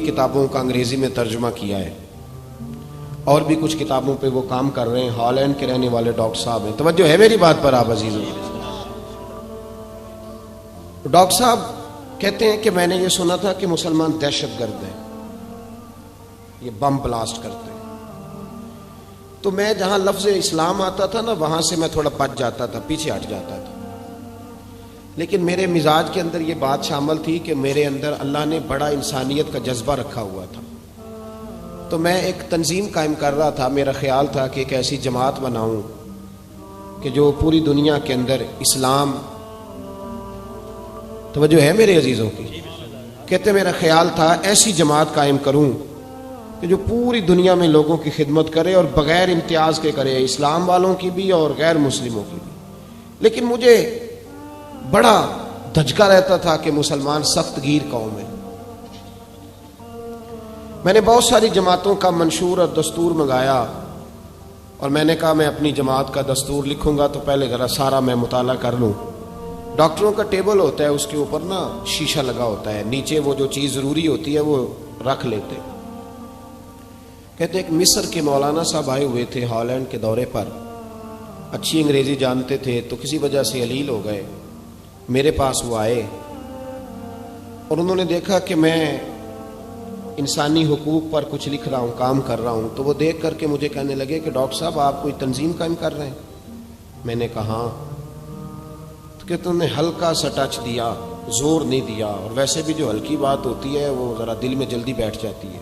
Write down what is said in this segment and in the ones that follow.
کتابوں کا انگریزی میں ترجمہ کیا ہے اور بھی کچھ کتابوں پہ وہ کام کر رہے ہیں. ہالینڈ کے رہنے والے ڈاکٹر صاحب ہیں. توجہ ہے میری بات پر آپ عزیزوں؟ ڈاکٹر صاحب کہتے ہیں کہ میں نے یہ سنا تھا کہ مسلمان دہشت گرد ہیں, یہ بم بلاسٹ کرتے ہیں. تو میں جہاں لفظ اسلام آتا تھا نا وہاں سے میں تھوڑا بچ جاتا تھا, پیچھے ہٹ جاتا تھا. لیکن میرے مزاج کے اندر یہ بات شامل تھی کہ میرے اندر اللہ نے بڑا انسانیت کا جذبہ رکھا ہوا تھا. تو میں ایک تنظیم قائم کر رہا تھا. میرا خیال تھا کہ ایک ایسی جماعت بناؤں کہ جو پوری دنیا کے اندر اسلام, توجہ ہے میرے عزیزوں کی, کہتے میرا خیال تھا ایسی جماعت قائم کروں کہ جو پوری دنیا میں لوگوں کی خدمت کرے اور بغیر امتیاز کے کرے, اسلام والوں کی بھی اور غیر مسلموں کی بھی. لیکن مجھے بڑا دھچکا رہتا تھا کہ مسلمان سخت گیر قوم ہے. میں نے بہت ساری جماعتوں کا منشور اور دستور منگایا اور میں نے کہا میں اپنی جماعت کا دستور لکھوں گا تو پہلے ذرا سارا میں مطالعہ کر لوں. ڈاکٹروں کا ٹیبل ہوتا ہے, اس کے اوپر نا شیشہ لگا ہوتا ہے, نیچے وہ جو چیز ضروری ہوتی ہے وہ رکھ لیتے. کہتے ایک مصر کے مولانا صاحب آئے ہوئے تھے ہالینڈ کے دورے پر, اچھی انگریزی جانتے تھے تو کسی وجہ سے علیل ہو گئے. میرے پاس وہ آئے اور انہوں نے دیکھا کہ میں انسانی حقوق پر کچھ لکھ رہا ہوں, کام کر رہا ہوں. تو وہ دیکھ کر کے مجھے کہنے لگے کہ ڈاکٹر صاحب آپ کوئی تنظیم قائم کر رہے ہیں؟ میں نے کہا ہاں. تو کہتے انہوں نے ہلکا سا ٹچ دیا, زور نہیں دیا, اور ویسے بھی جو ہلکی بات ہوتی ہے وہ ذرا دل میں جلدی بیٹھ جاتی ہے.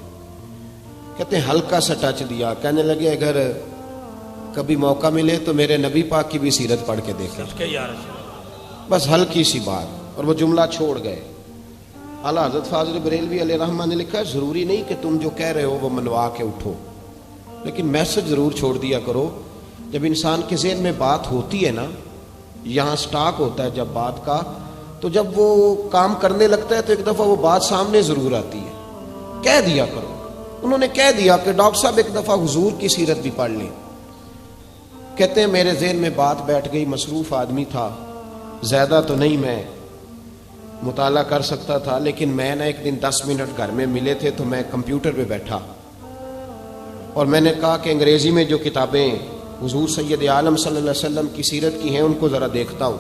کہتے ہیں ہلکا سا ٹچ دیا, کہنے لگے اگر کبھی موقع ملے تو میرے نبی پاک کی بھی سیرت پڑھ کے دیکھیں, بس ہلکی سی بات, اور وہ جملہ چھوڑ گئے. اعلیٰ حضرت فاضل بریلوی علیہ رحمہ نے لکھا ہے ضروری نہیں کہ تم جو کہہ رہے ہو وہ منوا کے اٹھو, لیکن میسج ضرور چھوڑ دیا کرو. جب انسان کے ذہن میں بات ہوتی ہے نا, یہاں سٹاک ہوتا ہے جب بات کا, تو جب وہ کام کرنے لگتا ہے تو ایک دفعہ وہ بات سامنے ضرور آتی ہے. کہہ دیا کرو. انہوں نے کہہ دیا کہ ڈاکٹر صاحب ایک دفعہ حضور کی سیرت بھی پڑھ لیں. کہتے ہیں میرے ذہن میں بات بیٹھ گئی, مصروف آدمی تھا, زیادہ تو نہیں میں مطالعہ کر سکتا تھا, لیکن میں نے ایک دن 10 منٹ گھر میں ملے تھے تو میں کمپیوٹر پہ بیٹھا اور میں نے کہا کہ انگریزی میں جو کتابیں حضور سید عالم صلی اللہ علیہ وسلم کی سیرت کی ہیں ان کو ذرا دیکھتا ہوں.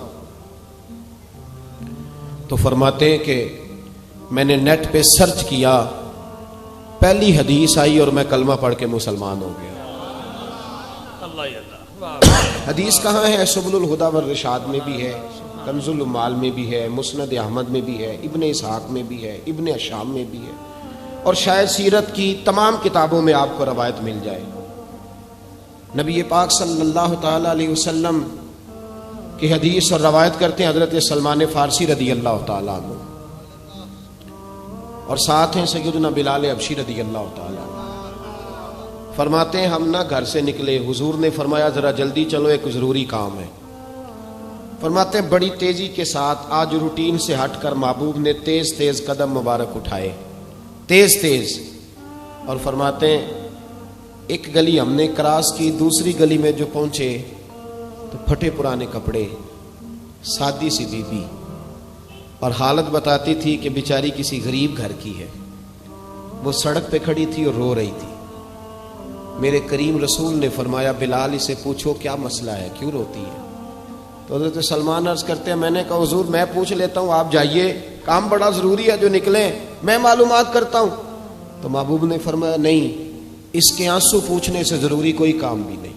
تو فرماتے ہیں کہ میں نے نیٹ پہ سرچ کیا, پہلی حدیث آئی اور میں کلمہ پڑھ کے مسلمان ہو گیا. حدیث کہاں ہے؟ سبل الہدی والرشاد میں بھی ہے, کنز المال میں بھی ہے, مسند احمد میں بھی ہے, ابن اسحاق میں بھی ہے, ابن اشام میں بھی ہے, اور شاید سیرت کی تمام کتابوں میں آپ کو روایت مل جائے. نبی پاک صلی اللہ تعالی علیہ وسلم کی حدیث اور روایت کرتے ہیں حضرت سلمان فارسی رضی اللہ تعالی عنہ, اور ساتھ ہیں سیدنا بلال حبشی رضی اللہ تعالی عنہ. فرماتے ہیں ہم نہ گھر سے نکلے, حضور نے فرمایا ذرا جلدی چلو ایک ضروری کام ہے. فرماتے ہیں بڑی تیزی کے ساتھ آج روٹین سے ہٹ کر محبوب نے تیز تیز قدم مبارک اٹھائے, تیز تیز, اور فرماتے ہیں ایک گلی ہم نے کراس کی, دوسری گلی میں جو پہنچے تو پھٹے پرانے کپڑے, سادی سی بی بی, اور حالت بتاتی تھی کہ بیچاری کسی غریب گھر کی ہے. وہ سڑک پہ کھڑی تھی اور رو رہی تھی. میرے کریم رسول نے فرمایا بلال اسے پوچھو کیا مسئلہ ہے, کیوں روتی ہے؟ تو حضرت سلمان عرض کرتے ہیں میں نے کہا حضور میں پوچھ لیتا ہوں, آپ جائیے, کام بڑا ضروری ہے جو نکلیں, میں معلومات کرتا ہوں. تو محبوب نے فرمایا نہیں, اس کے آنسو پوچھنے سے ضروری کوئی کام بھی نہیں,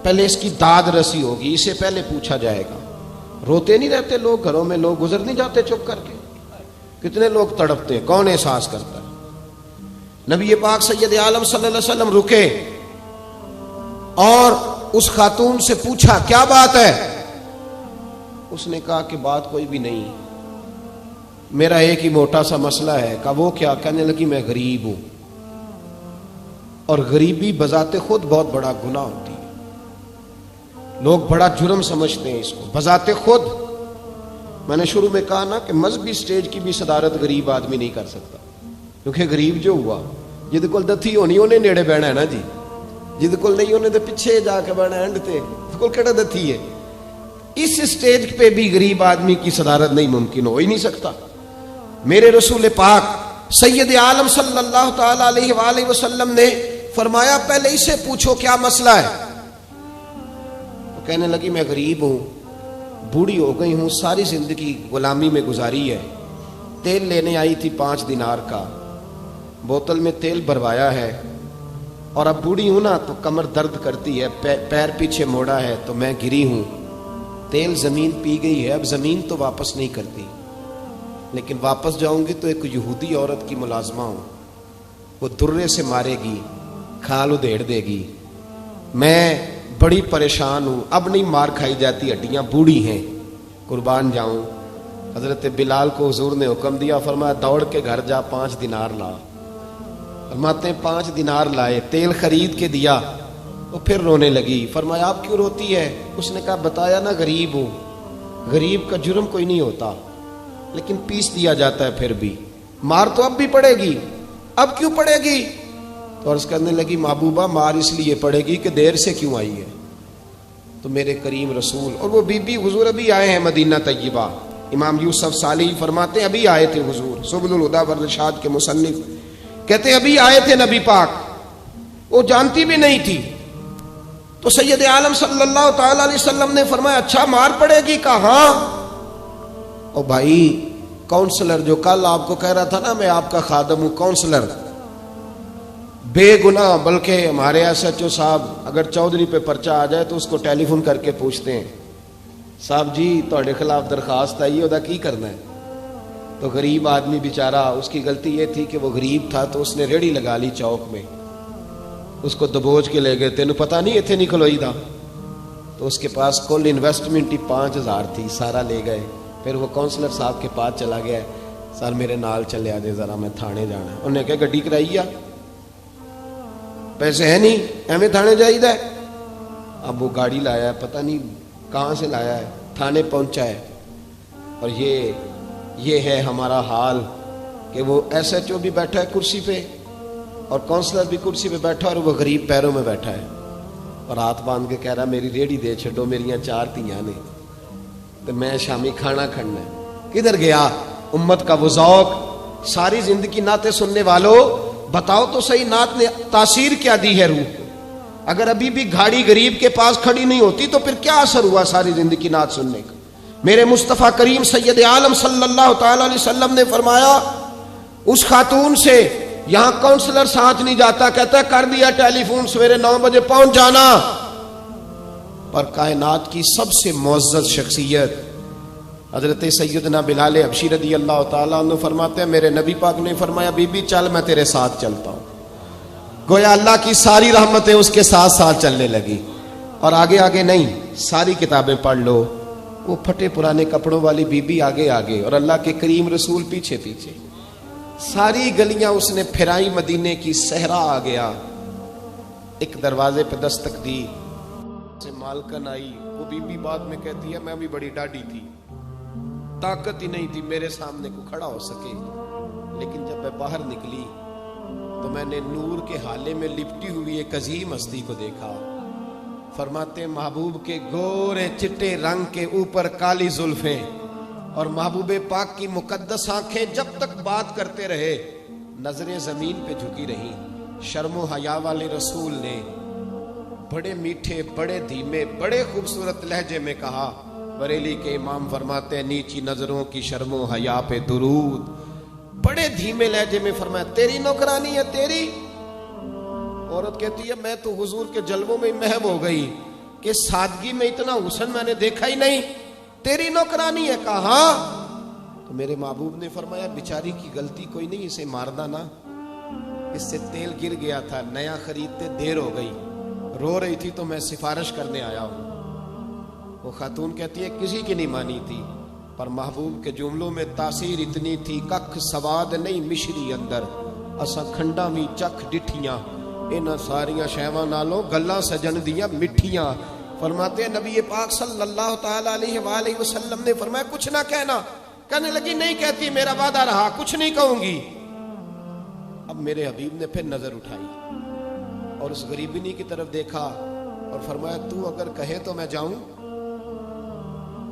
پہلے اس کی داد رسی ہوگی, اسے پہلے پوچھا جائے گا. روتے نہیں رہتے لوگ گھروں میں, لوگ گزر نہیں جاتے چپ کر کے, کتنے لوگ تڑپتے, کون احساس کرتا ہے؟ نبی پاک سید عالم صلی اللہ علیہ وسلم رکے اور اس خاتون سے پوچھا کیا بات ہے؟ اس نے کہا کہ بات کوئی بھی نہیں, میرا ایک ہی موٹا سا مسئلہ ہے. کہا وہ کیا؟ کہنے لگی میں غریب ہوں, اور غریبی بذات خود بہت بڑا گناہ ہوتی ہے, لوگ بڑا جرم سمجھتے ہیں اس کو بذات خود. میں نے شروع میں کہا نا کہ مذہبی سٹیج کی بھی صدارت غریب آدمی نہیں کر سکتا, کیونکہ غریب جو ہوا جد کول دتھی ہونی انہیں نیڑے بہنا ہے نا جی, جد کول نہیں انہیں تو پیچھے جا کے بہنا اینڈ تے کول کیڑا دتھی ہے. اس سٹیج پہ بھی غریب آدمی کی صدارت نہیں ممکن ہو ہی نہیں سکتا. میرے رسول پاک سید عالم صلی اللہ تعالی علیہ وآلہ وسلم نے فرمایا پہلے اسے پوچھو کیا مسئلہ ہے. وہ کہنے لگی میں غریب ہوں, بوڑھی ہو گئی ہوں, ساری زندگی غلامی میں گزاری ہے, تیل لینے آئی تھی 5 دینار کا, بوتل میں تیل بھروایا ہے, اور اب بوڑھی ہوں نا تو کمر درد کرتی ہے, پیر پیچھے موڑا ہے تو میں گری ہوں, تیل زمین پی گئی ہے, اب زمین تو واپس نہیں کرتی, لیکن واپس جاؤں گی تو ایک یہودی عورت کی ملازمہ ہوں, وہ درے سے مارے گی, کھال ادھیڑ دے گی, میں بڑی پریشان ہوں, اب نہیں مار کھائی جاتی, ہڈیاں بوڑھی ہیں, قربان جاؤں. حضرت بلال کو حضور نے حکم دیا, فرمایا دوڑ کے گھر جا 5 دینار لا. فرماتے ہیں 5 دینار لائے, تیل خرید کے دیا, وہ پھر رونے لگی. فرمایا آپ کیوں روتی ہے؟ اس نے کہا بتایا نا غریب ہوں, غریب کا جرم کوئی نہیں ہوتا, لیکن پیس دیا جاتا ہے, پھر بھی مار تو اب بھی پڑے گی, اب کیوں پڑے گی؟ تو عرض کرنے لگی محبوبہ مار اس لیے پڑے گی کہ دیر سے کیوں آئی ہے. تو میرے کریم رسول, اور وہ بی بی حضور ابھی آئے ہیں مدینہ طیبہ, امام یوسف صالحی فرماتے ہیں ابھی آئے تھے حضور, سبل الہدی والرشاد کے مصنف کہتے ہیں ابھی آئے تھے نبی پاک, وہ جانتی بھی نہیں تھی. تو سید عالم صلی اللہ تعالی علیہ وسلم نے فرمایا اچھا مار پڑے گی؟ کہا ہاں. او بھائی کونسلر جو کل آپ کو کہہ رہا تھا نا میں آپ کا خادم ہوں, کونسلر بے گناہ, بلکہ ہمارے SHO صاحب اگر چودھری پہ پرچہ آ جائے تو اس کو ٹیلی فون کر کے پوچھتے ہیں صاحب جی تہاڈے خلاف درخواست آئی ہے, کی کرنا ہے. تو غریب آدمی بیچارہ, اس کی غلطی یہ تھی کہ وہ غریب تھا تو اس نے ریڑھی لگا لی چوک میں, اس کو دبوچ کے لے گئے, تینوں پتہ نہیں اتنے نہیں کھلوئی تھا. تو اس کے پاس کل انویسٹمنٹ ہی 5000 تھی, سارا لے گئے. پھر وہ کونسلر صاحب کے پاس چلا گیا, سر میرے نال چلے آ جائے ذرا, میں تھانے جانا ہے. انہوں نے کہا گڈی کرائی, پیسے ہیں نہیں, ایویں تھانے جائیدا ہے. اب وہ گاڑی لایا ہے, پتہ نہیں کہاں سے لایا ہے, تھانے پہنچا ہے. اور یہ ہے ہمارا حال کہ وہ SHO بھی بیٹھا ہے کرسی پہ اور کونسلر بھی کرسی پہ بیٹھا, اور وہ غریب پیروں میں بیٹھا ہے, اور ہاتھ باندھ کے کہہ رہا میری ریڑھی دے چھڈو, میریاں 4 دھیاں نے, تو میں شامی کھانا کھڑنا ہے. کدھر گیا امت کا وہ ذوق؟ ساری زندگی نعتیں سننے والوں بتاؤ تو صحیح, نعت نے تاثیر کیا دی ہے روح کو؟ اگر ابھی بھی گھاڑی غریب کے پاس کھڑی نہیں ہوتی تو پھر کیا اثر ہوا ساری زندگی نعت سننے کا؟ میرے مصطفیٰ کریم سید عالم صلی اللہ تعالی علیہ وسلم نے فرمایا اس خاتون سے یہاں کونسلر ساتھ نہیں جاتا, کہتا ہے کر دیا ٹیلی فون, سویرے 9 بجے پہنچ جانا. پر کائنات کی سب سے معزز شخصیت حضرت سیدنا بلال حبشی رضی اللہ تعالیٰ عنہ فرماتے ہیں میرے نبی پاک نے فرمایا بی بی چل میں تیرے ساتھ چلتا ہوں. گویا اللہ کی ساری رحمتیں اس کے ساتھ ساتھ چلنے لگی. اور آگے آگے نہیں, ساری کتابیں پڑھ لو, وہ پھٹے پرانے کپڑوں والی بی بی آگے آگے اور اللہ کے کریم رسول پیچھے پیچھے. ساری گلیاں اس نے پھرائی, مدینے کی صحرا آ گیا. ایک دروازے پہ دستک دی, سے مالکن آئی. وہ بی بی بعد میں کہتی ہے میں بھی بڑی ڈاڈی تھی, طاقت ہی نہیں تھی میرے سامنے کو کھڑا ہو سکے, لیکن جب میں باہر نکلی تو میں نے نور کے حالے میں لپٹی ہوئی ایک عظیم ہستی کو دیکھا. فرماتے محبوب کے گورے چٹے رنگ کے اوپر کالی زلفیں اور محبوب پاک کی مقدس آنکھیں جب تک بات کرتے رہے نظریں زمین پہ جھکی رہی. شرم و حیا والے رسول نے بڑے میٹھے, بڑے دھیمے, بڑے خوبصورت لہجے میں کہا. بریلی کے امام فرماتے ہیں نیچی نظروں کی شرم و حیا پہ درود. بڑے دھیمے لہجے میں فرمایا تیری نوکرانی ہے تیری. عورت کہتی ہے میں تو حضور کے جلووں میں محو ہو گئی کہ سادگی میں اتنا حسن میں نے دیکھا ہی نہیں, تیری نوکرانی ہے. کہا تو میرے محبوب نے فرمایا بیچاری کی غلطی کوئی نہیں, اسے مارنا نا, اس سے تیل گر گیا تھا, نیا خریدتے دیر ہو گئی, رو رہی تھی تو میں سفارش کرنے آیا ہوں. وہ خاتون کہتی ہے کسی کی نہیں مانی تھی, پر محبوب کے جملوں میں تاثیر اتنی تھی ککھ سواد نہیں مشری اندر, اساں کھنڈا بھی چکھ ڈٹھیاں, انہاں ساریاں شیواں نالوں گلاں سجن دیاں مٹھیاں. فرماتے ہیں نبی پاک صلی اللہ تعالی علیہ وآلہ وسلم نے فرمایا کچھ نہ کہنا. کہنے لگی نہیں کہتی, میرا وعدہ رہا, کچھ نہیں کہوں گی. اب میرے حبیب نے پھر نظر اٹھائی اور اس غریبنی کی طرف دیکھا اور فرمایا تو اگر کہے تو میں جاؤں,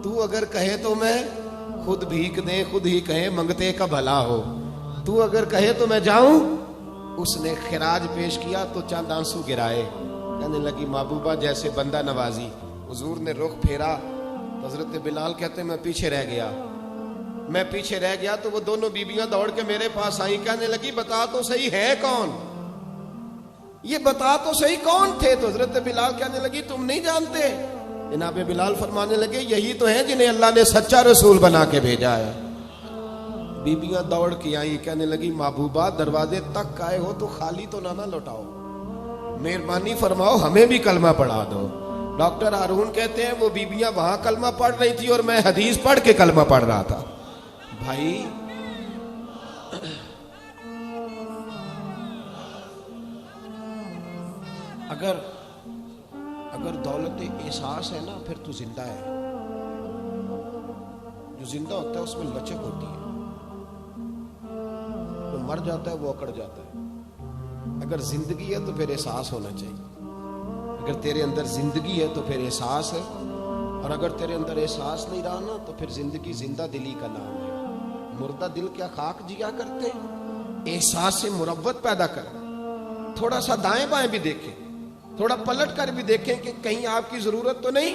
تو اگر کہے تو میں خود بھیک دیں, خود ہی کہیں منگتے کا بھلا ہو. تو اگر کہے تو میں جاؤں. اس نے خراج پیش کیا تو چند آنسو گرائے. کہنے لگی محبوبہ جیسے بندہ نوازی. حضور نے رخ پھیرا تو حضرت بلال کہتے میں پیچھے رہ گیا تو وہ دونوں بیویاں دوڑ کے میرے پاس آئیں. کہنے لگی بتا تو صحیح ہے کون, یہ بتا تو صحیح کون تھے. تو حضرت بلال کہنے لگی تم نہیں جانتے. جناب بلال فرمانے لگے یہی تو ہیں جنہیں اللہ نے سچا رسول بنا کے بھیجا ہے. بیبیاں دوڑ کے آئیں. کہنے لگی محبوبہ دروازے تک آئے ہو تو خالی تو نہ لوٹاؤ, مہربانی فرماؤ ہمیں بھی کلمہ پڑھا دو. ڈاکٹر ہارون کہتے ہیں وہ بیبیاں وہاں کلمہ پڑھ رہی تھی اور میں حدیث پڑھ کے کلمہ پڑھ رہا تھا. بھائی اگر دولت احساس ہے نا پھر تو زندہ ہے. جو زندہ ہوتا ہے اس میں لچک ہوتی ہے, جو مر جاتا ہے وہ اکڑ جاتا ہے. اگر زندگی ہے تو پھر احساس ہونا چاہیے. اگر تیرے اندر زندگی ہے تو پھر احساس ہے, اور اگر تیرے اندر احساس نہیں رہا نا تو پھر زندگی زندہ دلی کا نام ہے. مردہ دل کیا خاک جیا کرتے, احساس سے مروت پیدا کر. تھوڑا سا دائیں بائیں بھی دیکھیں, تھوڑا پلٹ کر بھی دیکھیں کہ کہیں آپ کی ضرورت تو نہیں.